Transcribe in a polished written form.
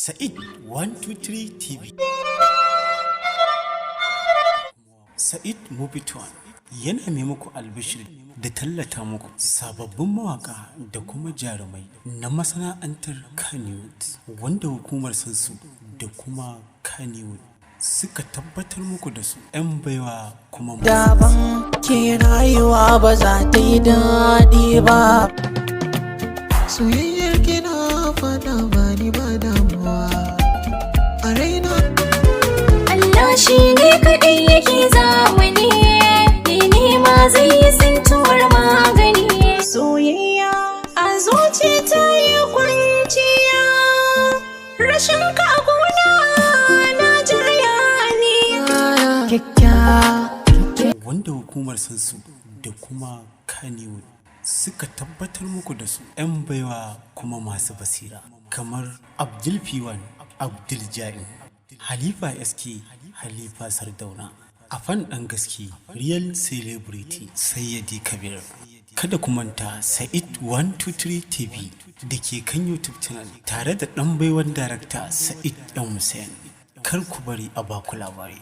Saeed 123 TV. Saeed Movies Ton yana mai muku albishir da tallata muku sababbin mawaka da kuma jarumai na masana'antar Kannywood wanda hukumar sansu da kuma Kannywood suka tabbatar muku da su 'yan baiwa kuma daban ke rayuwa ba za ta yi daɗi ba. Soyayyar kina fada ba ni ba damuwa a raina. Allah shi ne kaɗai yake zamani, ne ma zai yi tsintuwar magani. Soyayya a zuci ta yi kwanciya, rashin ka a gona na jaya ne. Wanda hukumar sansu da kuma Kannywood suka tabbatar muku da su 'yan baiwa kuma masu basira kamar Abdul P1, Abdul Ja'in, Halifa SK, Halifa Sardauna, Afan ɗan gaske, Real Celebrity, Sayyadi Kabir. Kada ku manta Saeed 123 TV da ke kan YouTube channel tare da ɗan baiwan darakta Saeed ɗan Hussein. Kar ku bari a baku labari.